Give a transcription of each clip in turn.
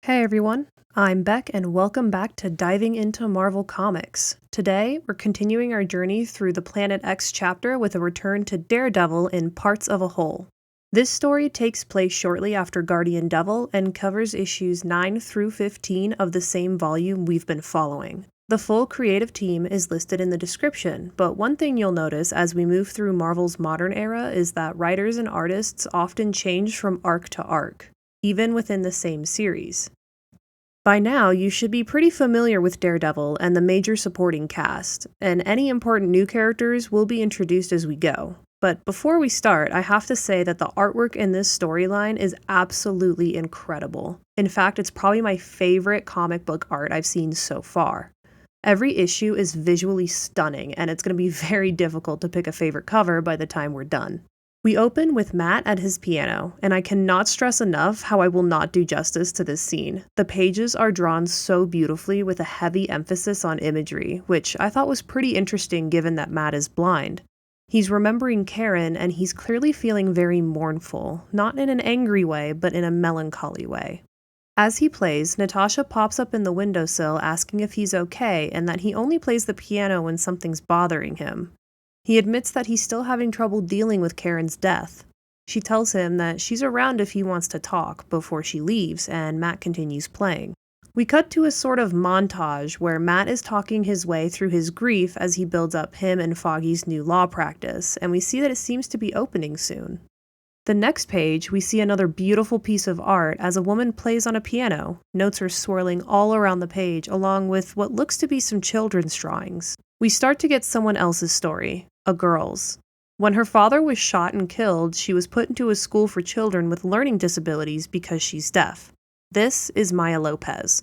Hey everyone, I'm Beck and welcome back to Diving into Marvel Comics. Today, we're continuing our journey through the Planet X chapter with a return to Daredevil in Parts of a Whole. This story takes place shortly after Guardian Devil and covers issues 9 through 15 of the same volume we've been following. The full creative team is listed in the description, but one thing you'll notice as we move through Marvel's modern era is that writers and artists often change from arc to arc, even within the same series. By now, you should be pretty familiar with Daredevil and the major supporting cast, and any important new characters will be introduced as we go. But before we start, I have to say that the artwork in this storyline is absolutely incredible. In fact, it's probably my favorite comic book art I've seen so far. Every issue is visually stunning, and it's going to be very difficult to pick a favorite cover by the time we're done. We open with Matt at his piano, and I cannot stress enough how I will not do justice to this scene. The pages are drawn so beautifully with a heavy emphasis on imagery, which I thought was pretty interesting given that Matt is blind. He's remembering Karen, and he's clearly feeling very mournful, not in an angry way, but in a melancholy way. As he plays, Natasha pops up in the windowsill asking if he's okay and that he only plays the piano when something's bothering him. He admits that he's still having trouble dealing with Karen's death. She tells him that she's around if he wants to talk before she leaves, and Matt continues playing. We cut to a sort of montage where Matt is talking his way through his grief as he builds up him and Foggy's new law practice, and we see that it seems to be opening soon. The next page, we see another beautiful piece of art as a woman plays on a piano. Notes are swirling all around the page, along with what looks to be some children's drawings. We start to get someone else's story, a girl's. When her father was shot and killed, she was put into a school for children with learning disabilities because she's deaf. This is Maya Lopez.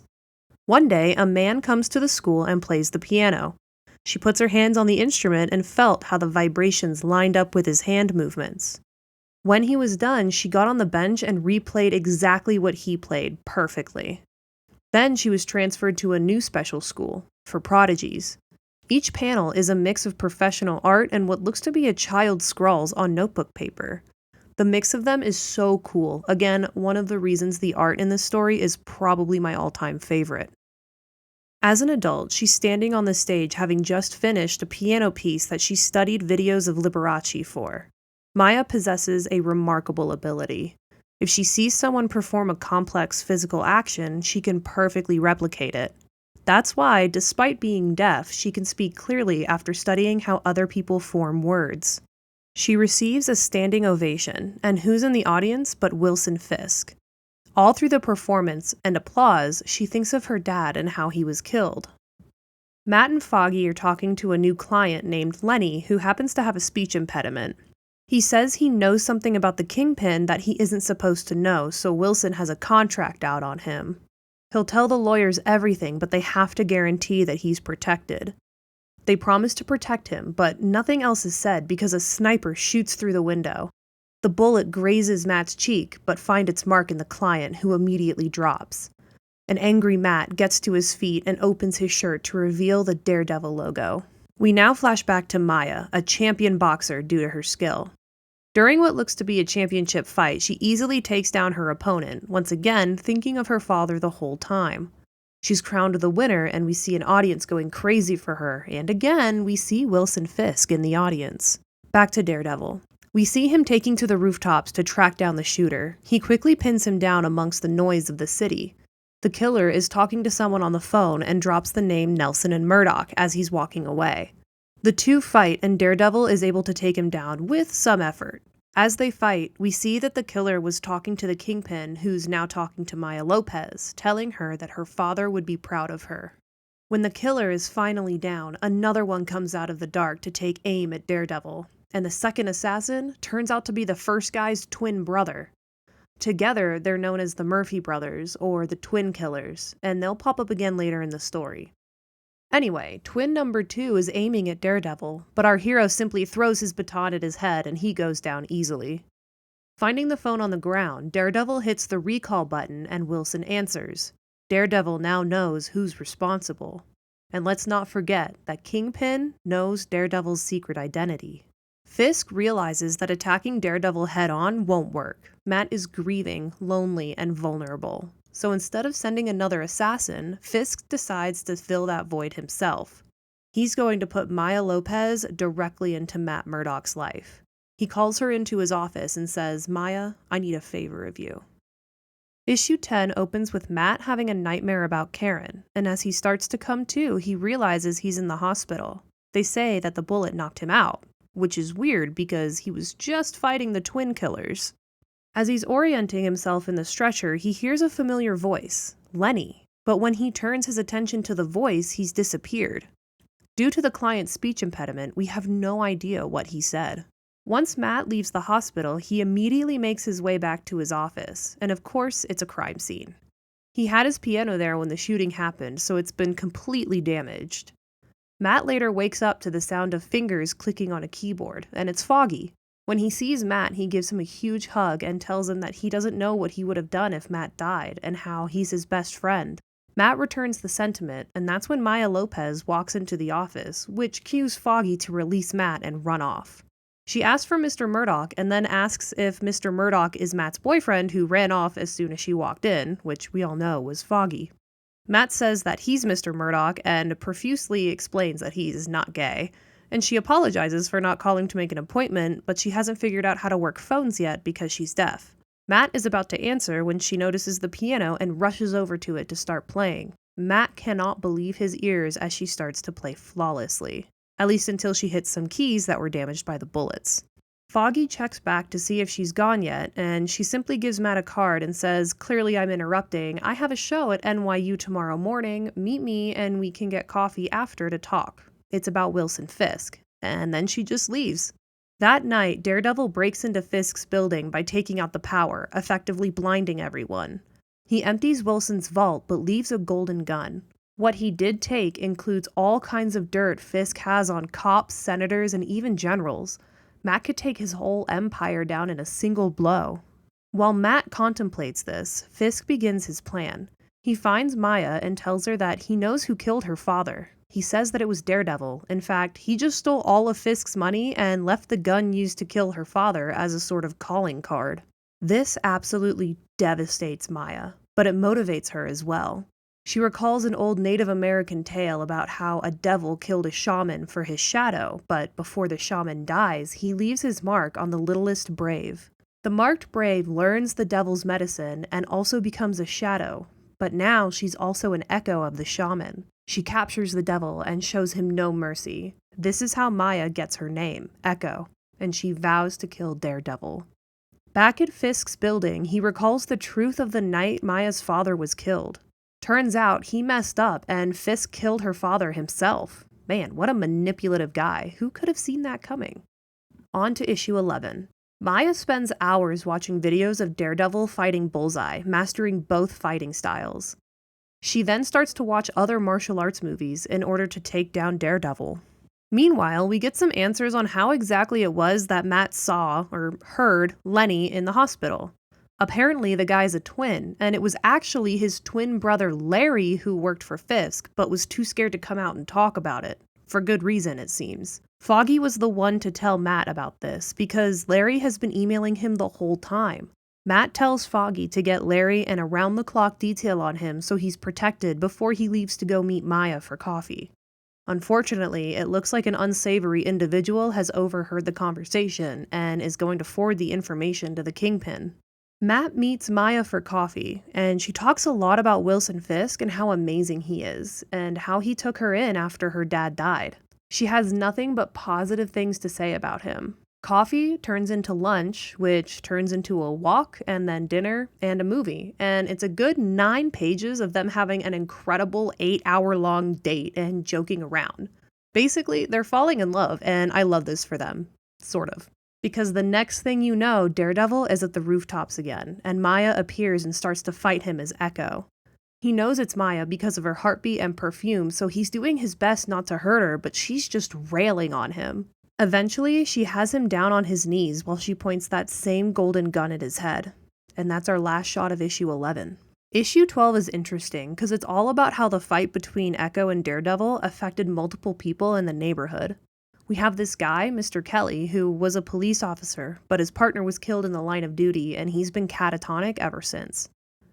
One day, a man comes to the school and plays the piano. She puts her hands on the instrument and felt how the vibrations lined up with his hand movements. When he was done, she got on the bench and replayed exactly what he played perfectly. Then she was transferred to a new special school, for prodigies. Each panel is a mix of professional art and what looks to be a child's scrawls on notebook paper. The mix of them is so cool. Again, one of the reasons the art in this story is probably my all-time favorite. As an adult, she's standing on the stage having just finished a piano piece that she studied videos of Liberace for. Maya possesses a remarkable ability. If she sees someone perform a complex physical action, she can perfectly replicate it. That's why, despite being deaf, she can speak clearly after studying how other people form words. She receives a standing ovation, and who's in the audience but Wilson Fisk? All through the performance and applause, she thinks of her dad and how he was killed. Matt and Foggy are talking to a new client named Lenny who happens to have a speech impediment. He says he knows something about the Kingpin that he isn't supposed to know, so Wilson has a contract out on him. He'll tell the lawyers everything, but they have to guarantee that he's protected. They promise to protect him, but nothing else is said because a sniper shoots through the window. The bullet grazes Matt's cheek, but finds its mark in the client, who immediately drops. An angry Matt gets to his feet and opens his shirt to reveal the Daredevil logo. We now flash back to Maya, a champion boxer due to her skill. During what looks to be a championship fight, she easily takes down her opponent, once again thinking of her father the whole time. She's crowned the winner, and we see an audience going crazy for her, and again, we see Wilson Fisk in the audience. Back to Daredevil. We see him taking to the rooftops to track down the shooter. He quickly pins him down amongst the noise of the city. The killer is talking to someone on the phone and drops the name Nelson and Murdoch as he's walking away. The two fight, and Daredevil is able to take him down with some effort. As they fight, we see that the killer was talking to the Kingpin, who's now talking to Maya Lopez, telling her that her father would be proud of her. When the killer is finally down, another one comes out of the dark to take aim at Daredevil, and the second assassin turns out to be the first guy's twin brother. Together, they're known as the Murphy brothers, or the Twin Killers, and they'll pop up again later in the story. Anyway, twin number 2 is aiming at Daredevil, but our hero simply throws his baton at his head and he goes down easily. Finding the phone on the ground, Daredevil hits the recall button and Wilson answers. Daredevil now knows who's responsible. And let's not forget that Kingpin knows Daredevil's secret identity. Fisk realizes that attacking Daredevil head-on won't work. Matt is grieving, lonely, and vulnerable. So instead of sending another assassin, Fisk decides to fill that void himself. He's going to put Maya Lopez directly into Matt Murdock's life. He calls her into his office and says, "Maya, I need a favor of you." Issue 10 opens with Matt having a nightmare about Karen, and as he starts to come to, he realizes he's in the hospital. They say that the bullet knocked him out, which is weird because he was just fighting the twin killers. As he's orienting himself in the stretcher, he hears a familiar voice, Lenny, but when he turns his attention to the voice, he's disappeared. Due to the client's speech impediment, we have no idea what he said. Once Matt leaves the hospital, he immediately makes his way back to his office, and of course, it's a crime scene. He had his piano there when the shooting happened, so it's been completely damaged. Matt later wakes up to the sound of fingers clicking on a keyboard, and it's Foggy. When he sees Matt, he gives him a huge hug and tells him that he doesn't know what he would have done if Matt died, and how he's his best friend. Matt returns the sentiment, and that's when Maya Lopez walks into the office, which cues Foggy to release Matt and run off. She asks for Mr. Murdock and then asks if Mr. Murdock is Matt's boyfriend who ran off as soon as she walked in, which we all know was Foggy. Matt says that he's Mr. Murdock and profusely explains that he's not gay, and she apologizes for not calling to make an appointment, but she hasn't figured out how to work phones yet because she's deaf. Matt is about to answer when she notices the piano and rushes over to it to start playing. Matt cannot believe his ears as she starts to play flawlessly, at least until she hits some keys that were damaged by the bullets. Foggy checks back to see if she's gone yet, and she simply gives Matt a card and says, "Clearly I'm interrupting. I have a show at NYU tomorrow morning. Meet me and we can get coffee after to talk. It's about Wilson Fisk." And then she just leaves. That night, Daredevil breaks into Fisk's building by taking out the power, effectively blinding everyone. He empties Wilson's vault but leaves a golden gun. What he did take includes all kinds of dirt Fisk has on cops, senators, and even generals. Matt could take his whole empire down in a single blow. While Matt contemplates this, Fisk begins his plan. He finds Maya and tells her that he knows who killed her father. He says that it was Daredevil. In fact, he just stole all of Fisk's money and left the gun used to kill her father as a sort of calling card. This absolutely devastates Maya, but it motivates her as well. She recalls an old Native American tale about how a devil killed a shaman for his shadow, but before the shaman dies, he leaves his mark on the littlest brave. The marked brave learns the devil's medicine and also becomes a shadow, but now she's also an echo of the shaman. She captures the devil and shows him no mercy. This is how Maya gets her name, Echo, and she vows to kill Daredevil. Back at Fisk's building, he recalls the truth of the night Maya's father was killed. Turns out he messed up and Fisk killed her father himself. Man, what a manipulative guy. Who could have seen that coming? On to issue 11. Maya spends hours watching videos of Daredevil fighting Bullseye, mastering both fighting styles. She then starts to watch other martial arts movies in order to take down Daredevil. Meanwhile, we get some answers on how exactly it was that Matt saw, or heard, Lenny in the hospital. Apparently, the guy's a twin, and it was actually his twin brother Larry who worked for Fisk, but was too scared to come out and talk about it. For good reason, it seems. Foggy was the one to tell Matt about this, because Larry has been emailing him the whole time. Matt tells Foggy to get Larry an around-the-clock detail on him so he's protected before he leaves to go meet Maya for coffee. Unfortunately, it looks like an unsavory individual has overheard the conversation and is going to forward the information to the Kingpin. Matt meets Maya for coffee, and she talks a lot about Wilson Fisk and how amazing he is, and how he took her in after her dad died. She has nothing but positive things to say about him. Coffee turns into lunch, which turns into a walk, and then dinner, and a movie. And it's a good 9 pages of them having an incredible 8-hour-long date and joking around. Basically, they're falling in love, and I love this for them. Sort of. Because the next thing you know, Daredevil is at the rooftops again, and Maya appears and starts to fight him as Echo. He knows it's Maya because of her heartbeat and perfume, so he's doing his best not to hurt her, but she's just railing on him. Eventually, she has him down on his knees while she points that same golden gun at his head. And that's our last shot of issue 11. Issue 12 is interesting because it's all about how the fight between Echo and Daredevil affected multiple people in the neighborhood. We have this guy, Mr. Kelly, who was a police officer, but his partner was killed in the line of duty, and he's been catatonic ever since.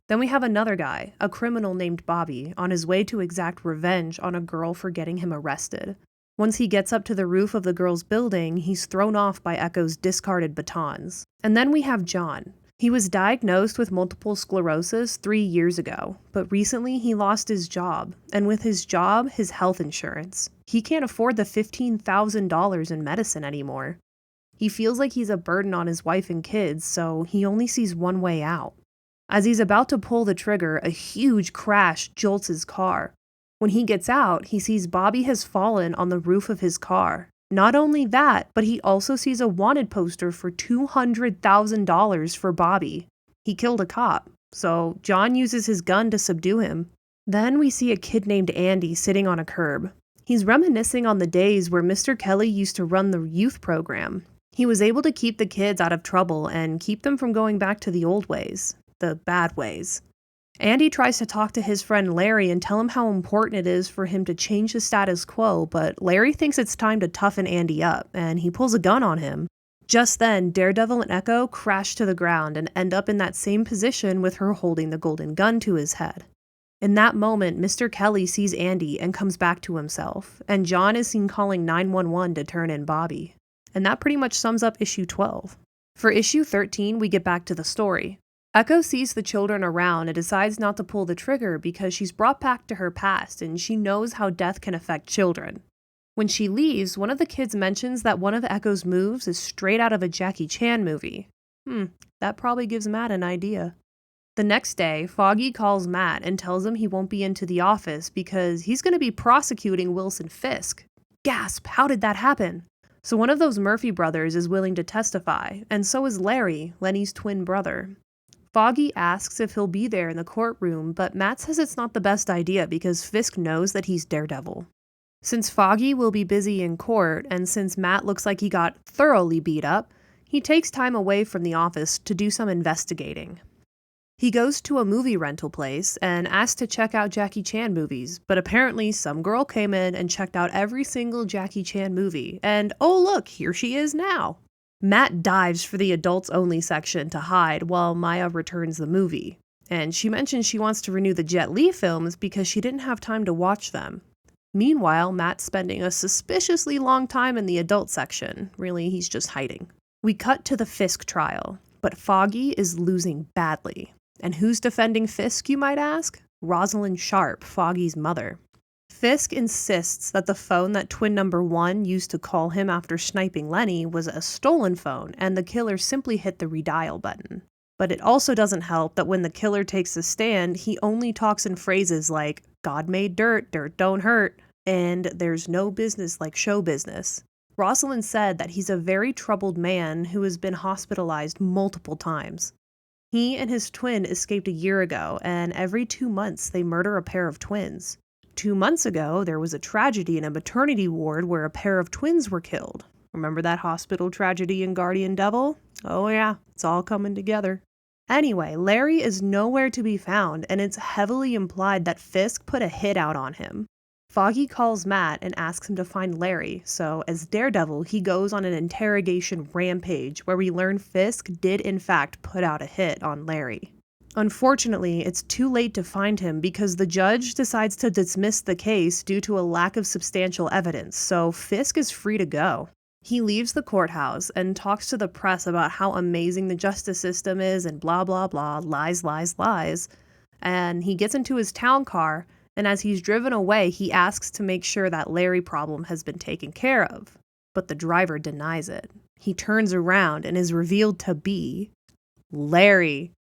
Then we have another guy, a criminal named Bobby, on his way to exact revenge on a girl for getting him arrested. Once he gets up to the roof of the girl's building, he's thrown off by Echo's discarded batons. And then we have John. He was diagnosed with multiple sclerosis 3 years ago, but recently he lost his job, and with his job, his health insurance. He can't afford the $15,000 in medicine anymore. He feels like he's a burden on his wife and kids, so he only sees one way out. As he's about to pull the trigger, a huge crash jolts his car. When he gets out, he sees Bobby has fallen on the roof of his car. Not only that, but he also sees a wanted poster for $200,000 for Bobby. He killed a cop, so John uses his gun to subdue him. Then we see a kid named Andy sitting on a curb. He's reminiscing on the days where Mr. Kelly used to run the youth program. He was able to keep the kids out of trouble and keep them from going back to the old ways, the bad ways. Andy tries to talk to his friend Larry and tell him how important it is for him to change the status quo, but Larry thinks it's time to toughen Andy up, and he pulls a gun on him. Just then, Daredevil and Echo crash to the ground and end up in that same position with her holding the golden gun to his head. In that moment, Mr. Kelly sees Andy and comes back to himself, and John is seen calling 911 to turn in Bobby. And that pretty much sums up issue 12. For issue 13, we get back to the story. Echo sees the children around and decides not to pull the trigger because she's brought back to her past and she knows how death can affect children. When she leaves, one of the kids mentions that one of Echo's moves is straight out of a Jackie Chan movie. That probably gives Matt an idea. The next day, Foggy calls Matt and tells him he won't be into the office because he's going to be prosecuting Wilson Fisk. Gasp, how did that happen? So one of those Murphy brothers is willing to testify, and so is Larry, Lenny's twin brother. Foggy asks if he'll be there in the courtroom, but Matt says it's not the best idea because Fisk knows that he's Daredevil. Since Foggy will be busy in court, and since Matt looks like he got thoroughly beat up, he takes time away from the office to do some investigating. He goes to a movie rental place and asks to check out Jackie Chan movies, but apparently some girl came in and checked out every single Jackie Chan movie, and oh look, here she is now. Matt dives for the adults-only section to hide while Maya returns the movie, and she mentions she wants to renew the Jet Li films because she didn't have time to watch them. Meanwhile, Matt's spending a suspiciously long time in the adult section. Really, he's just hiding. We cut to the Fisk trial, but Foggy is losing badly. And who's defending Fisk, you might ask? Rosalind Sharp, Foggy's mother. Fisk insists that the phone that twin number 1 used to call him after sniping Lenny was a stolen phone, and the killer simply hit the redial button. But it also doesn't help that when the killer takes a stand, he only talks in phrases like, God made dirt, dirt don't hurt, and there's no business like show business. Rosalind said that he's a very troubled man who has been hospitalized multiple times. He and his twin escaped a year ago, and every 2 months they murder a pair of twins. 2 months ago, there was a tragedy in a maternity ward where a pair of twins were killed. Remember that hospital tragedy in Guardian Devil? Oh yeah, it's all coming together. Anyway, Larry is nowhere to be found, and it's heavily implied that Fisk put a hit out on him. Foggy calls Matt and asks him to find Larry, so as Daredevil, he goes on an interrogation rampage where we learn Fisk did in fact put out a hit on Larry. Unfortunately, it's too late to find him because the judge decides to dismiss the case due to a lack of substantial evidence, so Fisk is free to go. He leaves the courthouse and talks to the press about how amazing the justice system is and blah blah blah, lies, lies, lies. And he gets into his town car, and as he's driven away, he asks to make sure that Larry problem has been taken care of. But the driver denies it. He turns around and is revealed to be Larry.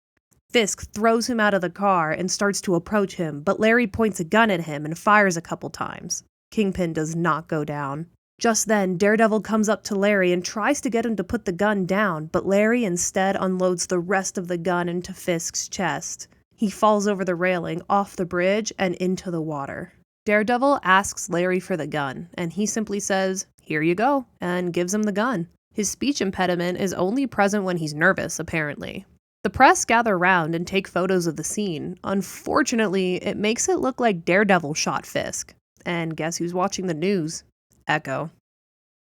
Fisk throws him out of the car and starts to approach him, but Larry points a gun at him and fires a couple times. Kingpin does not go down. Just then, Daredevil comes up to Larry and tries to get him to put the gun down, but Larry instead unloads the rest of the gun into Fisk's chest. He falls over the railing, off the bridge, and into the water. Daredevil asks Larry for the gun, and he simply says, "Here you go," and gives him the gun. His speech impediment is only present when he's nervous, apparently. The press gather round and take photos of the scene. Unfortunately, it makes it look like Daredevil shot Fisk. And guess who's watching the news? Echo.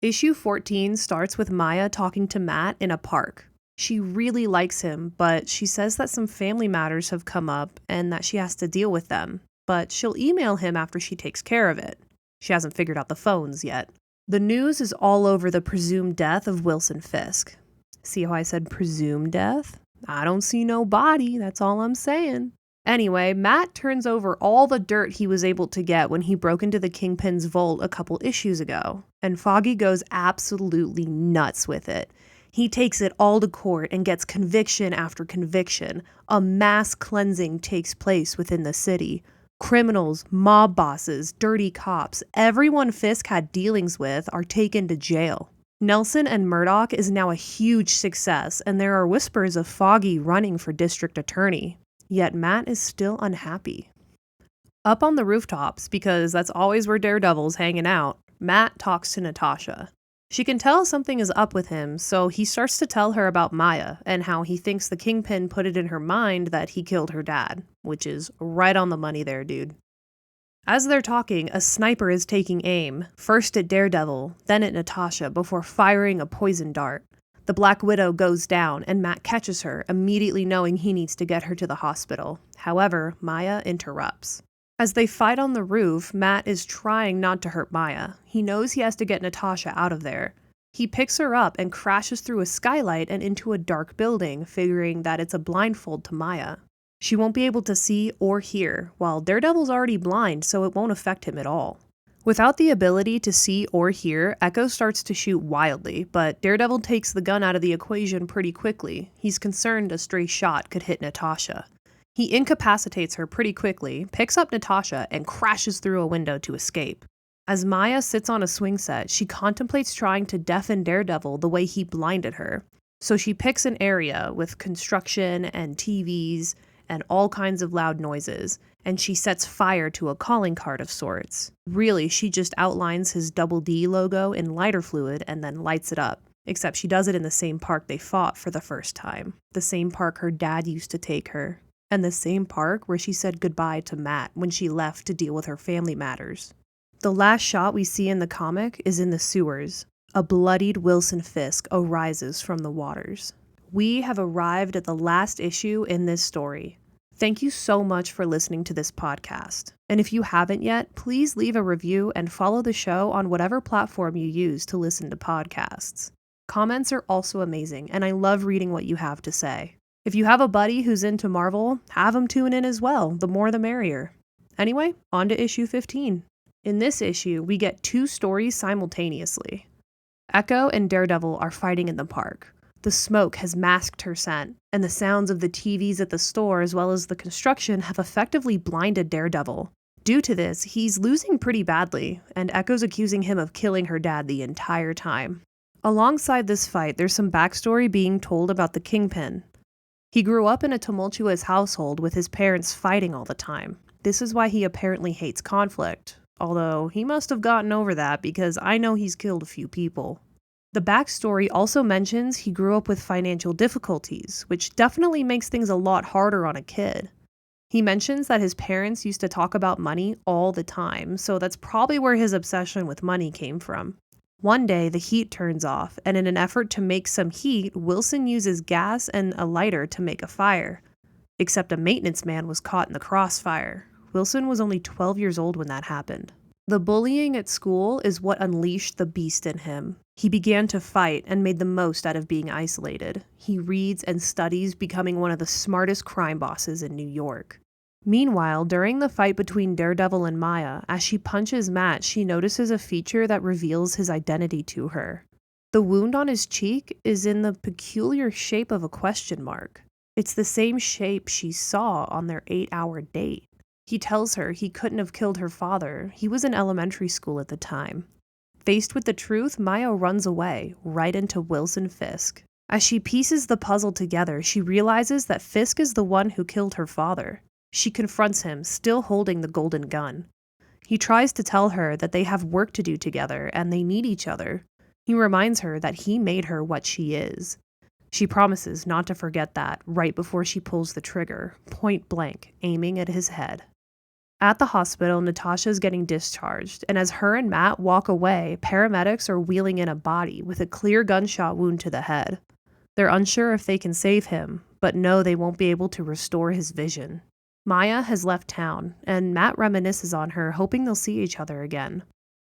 Issue 14 starts with Maya talking to Matt in a park. She really likes him, but she says that some family matters have come up and that she has to deal with them, but she'll email him after she takes care of it. She hasn't figured out the phones yet. The news is all over the presumed death of Wilson Fisk. See how I said presumed death? I don't see no body, that's all I'm saying. Anyway, Matt turns over all the dirt he was able to get when he broke into the Kingpin's vault a couple issues ago, and Foggy goes absolutely nuts with it. He takes it all to court and gets conviction after conviction. A mass cleansing takes place within the city. Criminals, mob bosses, dirty cops, everyone Fisk had dealings with are taken to jail. Nelson and Murdoch is now a huge success, and there are whispers of Foggy running for district attorney. Yet Matt is still unhappy. Up on the rooftops, because that's always where Daredevil's hanging out, Matt talks to Natasha. She can tell something is up with him, so he starts to tell her about Maya and how he thinks the Kingpin put it in her mind that he killed her dad, which is right on the money there, dude. As they're talking, a sniper is taking aim, first at Daredevil, then at Natasha, before firing a poison dart. The Black Widow goes down, and Matt catches her, immediately knowing he needs to get her to the hospital. However, Maya interrupts. As they fight on the roof, Matt is trying not to hurt Maya. He knows he has to get Natasha out of there. He picks her up and crashes through a skylight and into a dark building, figuring that it's a blindfold to Maya. She won't be able to see or hear, while Daredevil's already blind, so it won't affect him at all. Without the ability to see or hear, Echo starts to shoot wildly, but Daredevil takes the gun out of the equation pretty quickly. He's concerned a stray shot could hit Natasha. He incapacitates her pretty quickly, picks up Natasha, and crashes through a window to escape. As Maya sits on a swing set, she contemplates trying to deafen Daredevil the way he blinded her. So she picks an area with construction and TVs and all kinds of loud noises, and she sets fire to a calling card of sorts. Really, she just outlines his Double D logo in lighter fluid and then lights it up. Except she does it in the same park they fought for the first time. The same park her dad used to take her. And the same park where she said goodbye to Matt when she left to deal with her family matters. The last shot we see in the comic is in the sewers. A bloodied Wilson Fisk arises from the waters. We have arrived at the last issue in this story. Thank you so much for listening to this podcast. And if you haven't yet, please leave a review and follow the show on whatever platform you use to listen to podcasts. Comments are also amazing, and I love reading what you have to say. If you have a buddy who's into Marvel, have them tune in as well. The more the merrier. Anyway, on to issue 15. In this issue, we get two stories simultaneously. Echo and Daredevil are fighting in the park. The smoke has masked her scent, and the sounds of the TVs at the store as well as the construction have effectively blinded Daredevil. Due to this, he's losing pretty badly, and Echo's accusing him of killing her dad the entire time. Alongside this fight, there's some backstory being told about the Kingpin. He grew up in a tumultuous household with his parents fighting all the time. This is why he apparently hates conflict, although he must have gotten over that because I know he's killed a few people. The backstory also mentions he grew up with financial difficulties, which definitely makes things a lot harder on a kid. He mentions that his parents used to talk about money all the time, so that's probably where his obsession with money came from. One day, the heat turns off, and in an effort to make some heat, Wilson uses gas and a lighter to make a fire. Except a maintenance man was caught in the crossfire. Wilson was only 12 years old when that happened. The bullying at school is what unleashed the beast in him. He began to fight and made the most out of being isolated. He reads and studies, becoming one of the smartest crime bosses in New York. Meanwhile, during the fight between Daredevil and Maya, as she punches Matt, she notices a feature that reveals his identity to her. The wound on his cheek is in the peculiar shape of a question mark. It's the same shape she saw on their 8-hour date. He tells her he couldn't have killed her father. He was in elementary school at the time. Faced with the truth, Maya runs away, right into Wilson Fisk. As she pieces the puzzle together, she realizes that Fisk is the one who killed her father. She confronts him, still holding the golden gun. He tries to tell her that they have work to do together and they need each other. He reminds her that he made her what she is. She promises not to forget that right before she pulls the trigger, point blank, aiming at his head. At the hospital, Natasha's getting discharged, and as her and Matt walk away, paramedics are wheeling in a body with a clear gunshot wound to the head. They're unsure if they can save him, but know they won't be able to restore his vision. Maya has left town, and Matt reminisces on her, hoping they'll see each other again.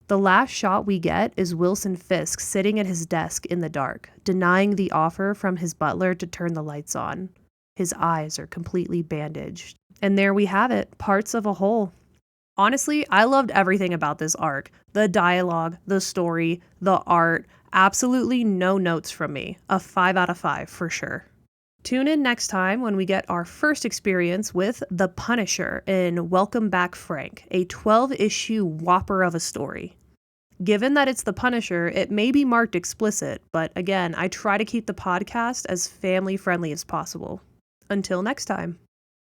The last shot we get is Wilson Fisk sitting at his desk in the dark, denying the offer from his butler to turn the lights on. His eyes are completely bandaged. And there we have it, parts of a whole. Honestly, I loved everything about this arc. The dialogue, the story, the art. Absolutely no notes from me. A 5 out of 5 for sure. Tune in next time when we get our first experience with The Punisher in Welcome Back, Frank, a 12-issue whopper of a story. Given that it's The Punisher, it may be marked explicit, but again, I try to keep the podcast as family-friendly as possible. Until next time.